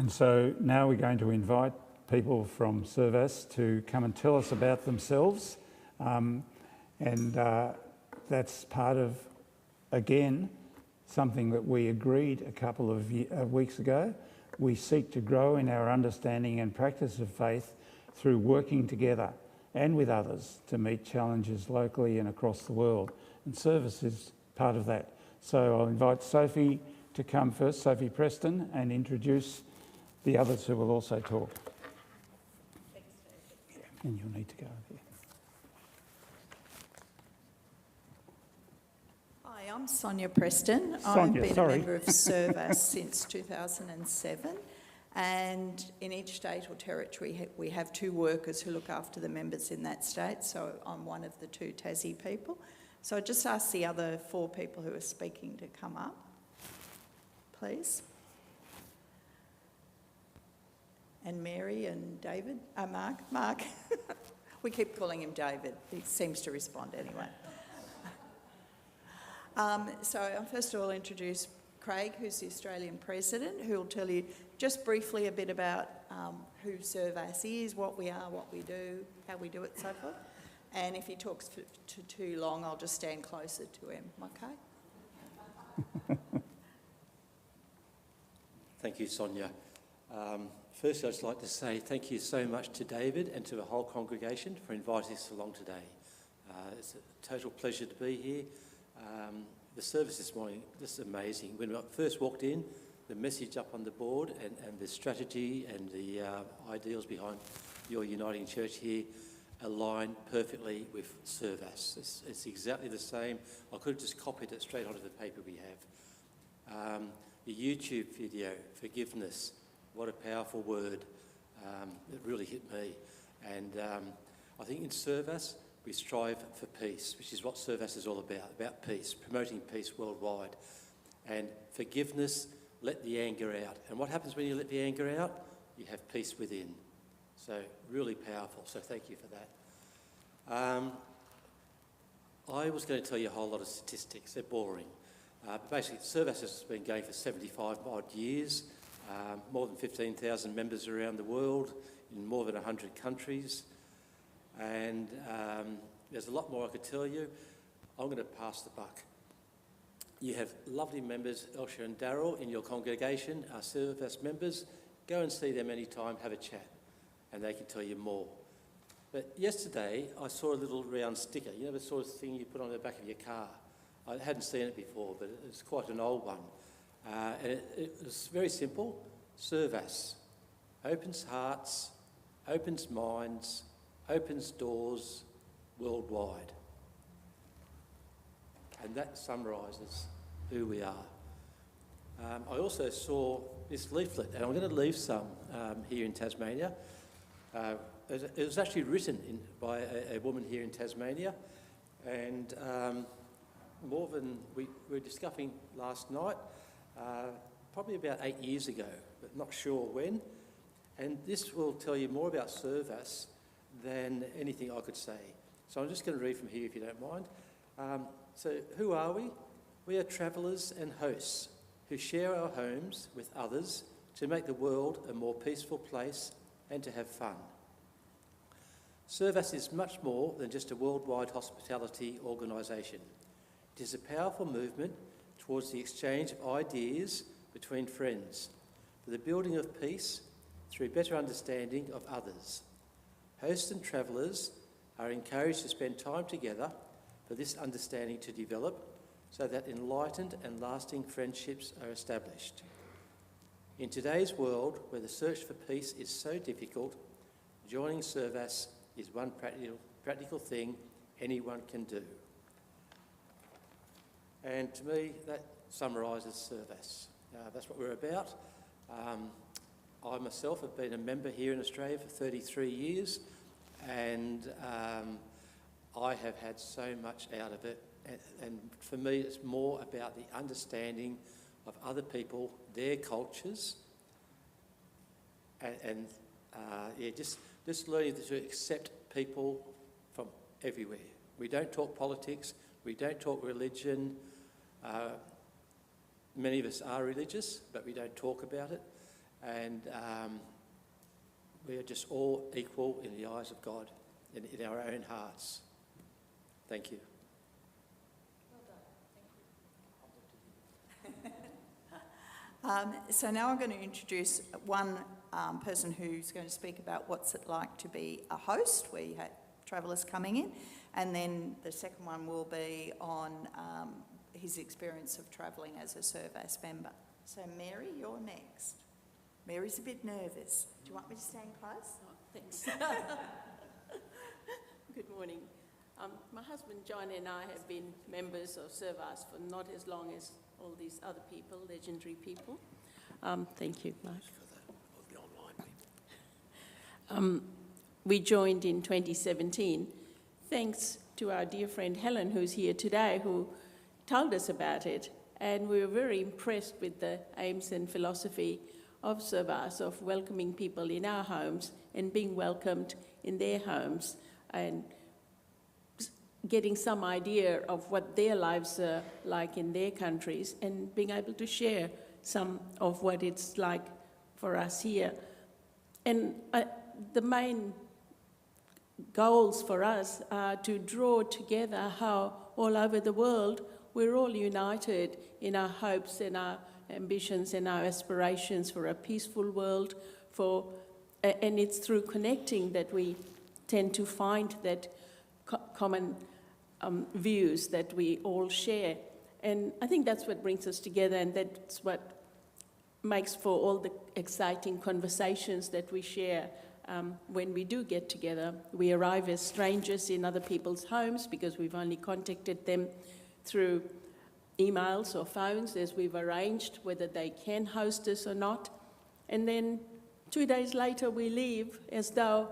And so now we're going to invite people from Servas to come and tell us about themselves. That's part of, again, something that we agreed a couple of weeks ago. We seek to grow in our understanding and practice of faith through working together and with others to meet challenges locally and across the world. And Servas is part of that. So I'll invite Sophie to come first, Sophie Preston, and introduce the others who will also talk. Thanks, David. And you'll need to go there. Hi, I'm Sonia Preston. Sonia, I've been sorry. a member of Servas since 2007, and in each state or territory we have two workers who look after the members in that state, so I'm one of the two Tassie people. So I just ask the other four people who are speaking to come up, please. And Mary and David, Mark. We keep calling him David. He seems to respond anyway. So I'll first of all introduce Craig, who's the Australian President, who will tell you just briefly a bit about who Servas is, what we are, what we do, how we do it, so forth. And if he talks for too long, I'll just stand closer to him, okay? Thank you, Sonia. First, I'd just like to say thank you so much to David and to the whole congregation for inviting us along today. It's a total pleasure to be here. The service this morning, this is amazing. When I first walked in, the message up on the board and the strategy and the ideals behind your Uniting Church here align perfectly with Servas. It's exactly the same. I could have just copied it straight onto the paper we have. The YouTube video, forgiveness, what a powerful word. It really hit me. And I think in Servas, we strive for peace, which is what Servas is all about peace, promoting peace worldwide. And forgiveness, let the anger out. And what happens when you let the anger out? You have peace within. So really powerful, so thank you for that. I was going to tell you a whole lot of statistics, they're boring. But basically, Servas has been going for 75 odd years, more than 15,000 members around the world, in more than 100 countries. And there's a lot more I could tell you. I'm going to pass the buck. You have lovely members, Elsha and Darryl, in your congregation, our Servas members. Go and see them anytime, have a chat, and they can tell you more. But yesterday, I saw a little round sticker, you know, the sort of thing you put on the back of your car. I hadn't seen it before, but it's quite an old one. And it was very simple. Servas opens hearts, opens minds, opens doors worldwide. And that summarises who we are. I also saw this leaflet, and I'm going to leave some here in Tasmania. It was actually written by a woman here in Tasmania, and we were discussing last night, probably about 8 years ago, but not sure when. And this will tell you more about Servas than anything I could say. So I'm just going to read from here if you don't mind. So who are we? We are travellers and hosts who share our homes with others to make the world a more peaceful place and to have fun. Servas is much more than just a worldwide hospitality organisation. It is a powerful movement towards the exchange of ideas between friends for the building of peace through better understanding of others. Hosts and travellers are encouraged to spend time together for this understanding to develop so that enlightened and lasting friendships are established. In today's world, where the search for peace is so difficult, joining Servas is one practical thing anyone can do. And to me, that summarises Servas. That's what we're about. I myself have been a member here in Australia for 33 years, and I have had so much out of it. And for me, it's more about the understanding of other people, their cultures, and just learning to accept people from everywhere. We don't talk politics, we don't talk religion. Many of us are religious, but we don't talk about it. and we are just all equal in the eyes of God, in our own hearts. Thank you. So now I'm going to introduce one person who's going to speak about what's it like to be a host, where you have travellers coming in, and then the second one will be on his experience of travelling as a Servas member. So Mary, you're next. Mary's a bit nervous. Do you want me to stand close? Oh, thanks. Good morning. My husband John and I have been members of Servas for not as long as all these other people, legendary people. Thank you, Mark. We joined in 2017, thanks to our dear friend Helen, who's here today, who told us about it. And we were very impressed with the aims and philosophy of Servas, of welcoming people in our homes and being welcomed in their homes, and getting some idea of what their lives are like in their countries, and being able to share some of what it's like for us here. And the main goals for us are to draw together how all over the world we're all united in our hopes and our ambitions and our aspirations for a peaceful world, and it's through connecting that we tend to find that common views that we all share. And I think that's what brings us together, and that's what makes for all the exciting conversations that we share when we do get together. We arrive as strangers in other people's homes because we've only contacted them through emails or phones as we've arranged whether they can host us or not. And then 2 days later we leave as though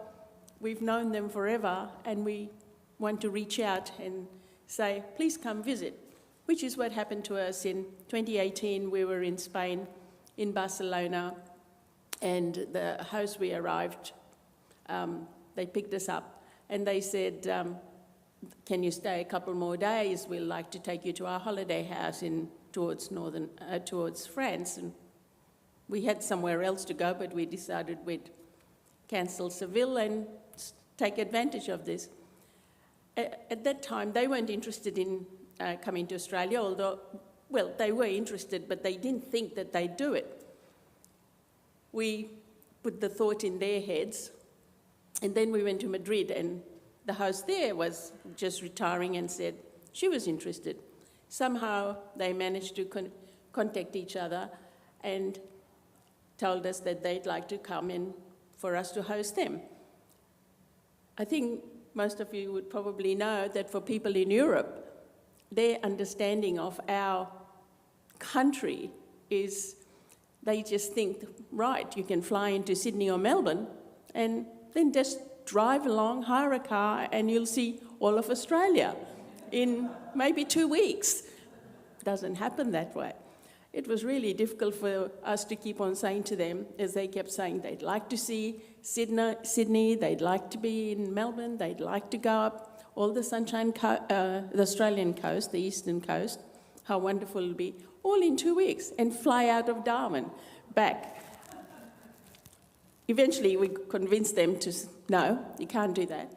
we've known them forever, and we want to reach out and say, please come visit, which is what happened to us in 2018. We were in Spain, in Barcelona, and the host we arrived, they picked us up and they said, can you stay a couple more days? We'd like to take you to our holiday house towards France. And we had somewhere else to go, but we decided we'd cancel Seville and take advantage of this. At that time, they weren't interested in coming to Australia, although, well, they were interested, but they didn't think that they'd do it. We put the thought in their heads, and then we went to Madrid, and the host there was just retiring and said she was interested. Somehow they managed to contact each other and told us that they'd like to come in for us to host them. I think most of you would probably know that for people in Europe, their understanding of our country is they just think, right, you can fly into Sydney or Melbourne and then just drive along, hire a car, and you'll see all of Australia in maybe 2 weeks. Doesn't happen that way. It was really difficult for us to keep on saying to them, as they kept saying they'd like to see Sydney, they'd like to be in Melbourne, they'd like to go up all the the Australian coast, the eastern coast, how wonderful it'll be, all in 2 weeks, and fly out of Darwin back. Eventually, we convinced them to, no, you can't do that.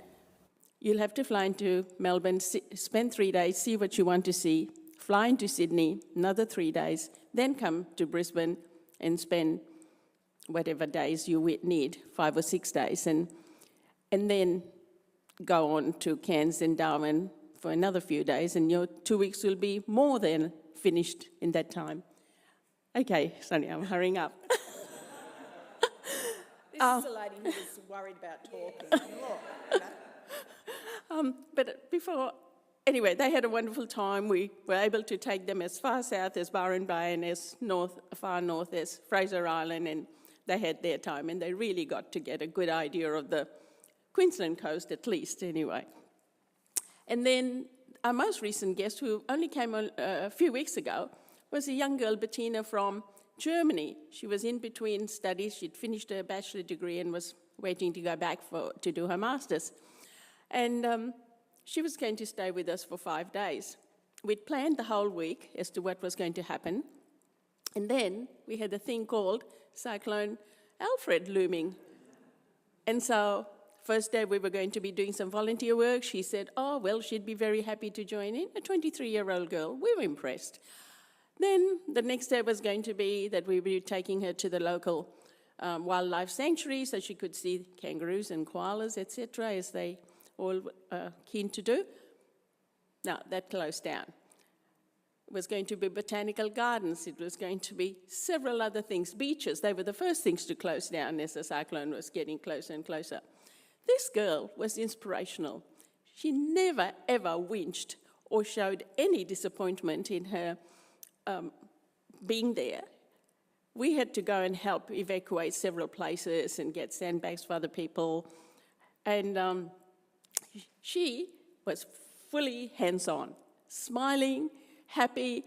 You'll have to fly into Melbourne, spend 3 days, see what you want to see, fly into Sydney, another 3 days, then come to Brisbane and spend whatever days you need, 5 or 6 days, and then go on to Cairns and Darwin for another few days, and your 2 weeks will be more than finished in that time. Okay, Sonia, I'm hurrying up. This is a lady who was worried about talking. But before, anyway, they had a wonderful time. We were able to take them as far south as Byron Bay and as far north as Fraser Island, and they had their time, and they really got to get a good idea of the Queensland coast, at least, anyway. And then our most recent guest, who only came on a few weeks ago, was a young girl, Bettina, from Germany. She was in between studies. She'd finished her bachelor degree and was waiting to go back to do her master's. And she was going to stay with us for 5 days. We'd planned the whole week as to what was going to happen. And then we had a thing called Cyclone Alfred looming. And so first day we were going to be doing some volunteer work. She said, oh, well, she'd be very happy to join in. A 23-year-old girl. We were impressed. Then the next day was going to be that we would be taking her to the local wildlife sanctuary so she could see kangaroos and koalas, etc., as they all keen to do. No, that closed down. It was going to be botanical gardens. It was going to be several other things. Beaches, they were the first things to close down as the cyclone was getting closer and closer. This girl was inspirational. She never, ever winced or showed any disappointment in her being there. We had to go and help evacuate several places and get sandbags for other people. And she was fully hands-on, smiling, happy.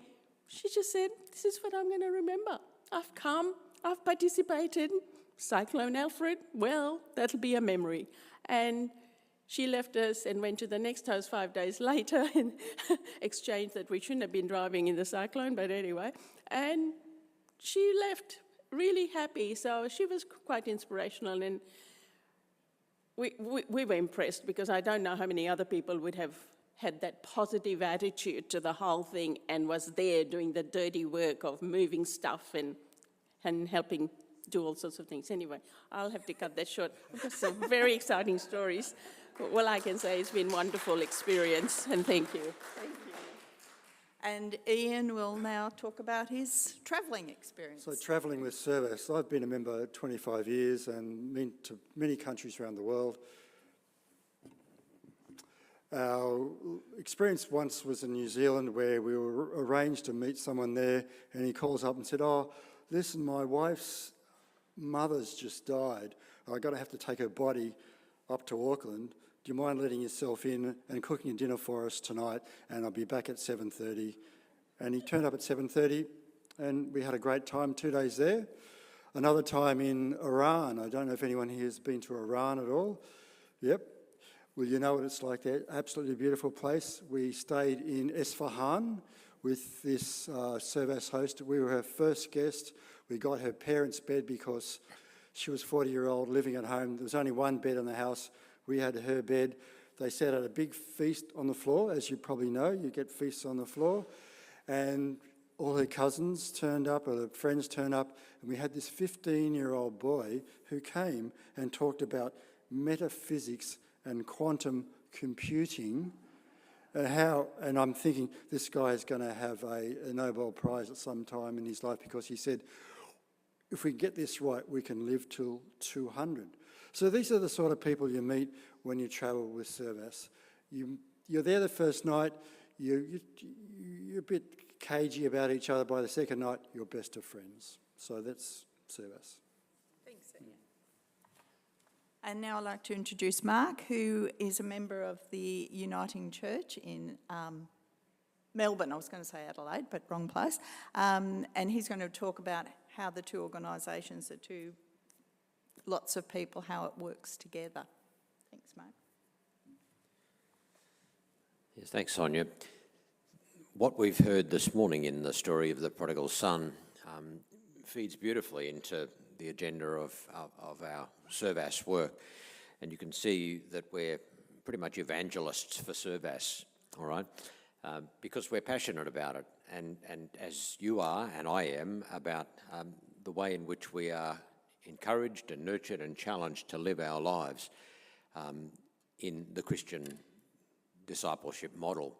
She just said, this is what I'm going to remember. I've come, I've participated. Cyclone Alfred, well, that'll be a memory. And she left us and went to the next house 5 days later and exchanged that we shouldn't have been driving in the cyclone, but anyway. And she left really happy, so she was quite inspirational. And we were impressed because I don't know how many other people would have had that positive attitude to the whole thing and was there doing the dirty work of moving stuff and helping do all sorts of things. Anyway, I'll have to cut that short. I've got some very exciting stories. Well, I can say it's been a wonderful experience, and thank you. Thank you. And Ian will now talk about his travelling experience. So travelling with Servas, I've been a member 25 years and been to many countries around the world. Our experience once was in New Zealand where we were arranged to meet someone there, and he calls up and said, oh, listen, my wife's mother's just died. I'm going to have to take her body up to Auckland. Do you mind letting yourself in and cooking a dinner for us tonight? And I'll be back at 7:30. And he turned up at 7:30 and we had a great time, 2 days there. Another time in Iran. I don't know if anyone here has been to Iran at all. Yep. Well, you know what it's like there. Absolutely beautiful place. We stayed in Isfahan with this Servas host. We were her first guest. We got her parents' bed because she was 40-year-old living at home. There was only one bed in the house. We had her bed. They set out a big feast on the floor. As you probably know, you get feasts on the floor. And all her cousins turned up, or her friends turned up, and we had this 15-year-old boy who came and talked about metaphysics and quantum computing, and I'm thinking this guy is going to have a Nobel Prize at some time in his life, because he said, if we get this right, we can live till 200. So these are the sort of people you meet when you travel with Servas. You're there the first night, you're a bit cagey about each other. By the second night, you're best of friends. So that's Servas. Thanks, Ian. And now I'd like to introduce Mark, who is a member of the Uniting Church in Melbourne. I was going to say Adelaide, but wrong place. And he's going to talk about how the two organisations, the two lots of people, how it works together. Thanks, Mark. Yes, thanks, Sonia. What we've heard this morning in the story of the prodigal son feeds beautifully into the agenda of our Servas work. And you can see that we're pretty much evangelists for Servas, all right, because we're passionate about it. And as you are, and I am, about the way in which we are encouraged and nurtured and challenged to live our lives in the Christian discipleship model.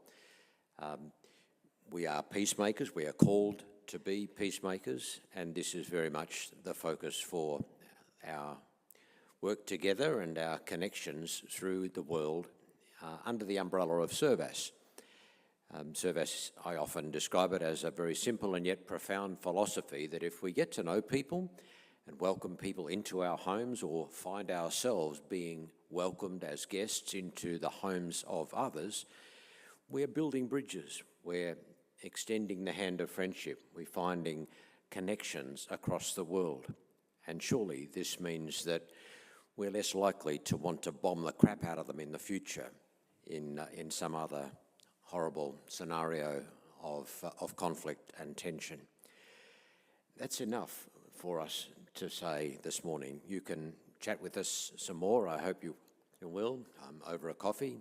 We are peacemakers. We are called to be peacemakers, and this is very much the focus for our work together and our connections through the world under the umbrella of Servas. Servas, I often describe it as a very simple and yet profound philosophy that if we get to know people and welcome people into our homes, or find ourselves being welcomed as guests into the homes of others, we're building bridges. We're extending the hand of friendship. We're finding connections across the world. And surely this means that we're less likely to want to bomb the crap out of them in the future in some other horrible scenario of conflict and tension. That's enough for us to say this morning. You can chat with us some more. I hope you will, over a coffee.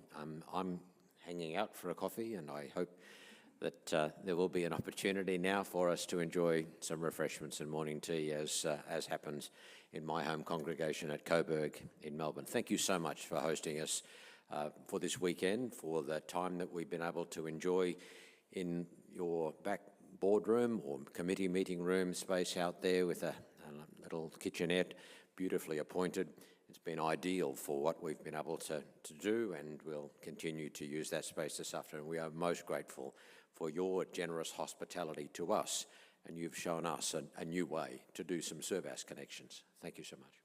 I'm hanging out for a coffee, and I hope that there will be an opportunity now for us to enjoy some refreshments and morning tea, as happens in my home congregation at Coburg in Melbourne. Thank you so much for hosting us for this weekend, for the time that we've been able to enjoy in your back boardroom or committee meeting room space out there with a little kitchenette, beautifully appointed. It's been ideal for what we've been able to do, and we'll continue to use that space this afternoon. We are most grateful for your generous hospitality to us, and you've shown us a new way to do some Servas connections. Thank you so much.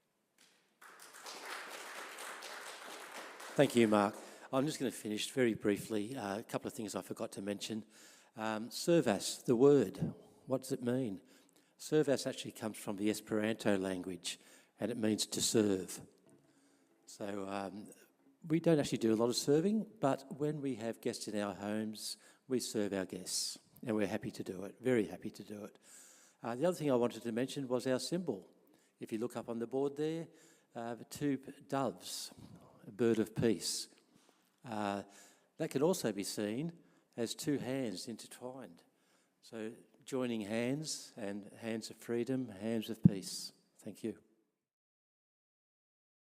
Thank you, Mark. I'm just going to finish very briefly. A couple of things I forgot to mention. Servas, the word, what does it mean? Servas actually comes from the Esperanto language, and it means to serve. So we don't actually do a lot of serving, but when we have guests in our homes, we serve our guests, and we're happy to do it, very happy to do it. The other thing I wanted to mention was our symbol. If you look up on the board there, the two doves, a bird of peace. That can also be seen as two hands intertwined. So joining hands, and hands of freedom, hands of peace. Thank you.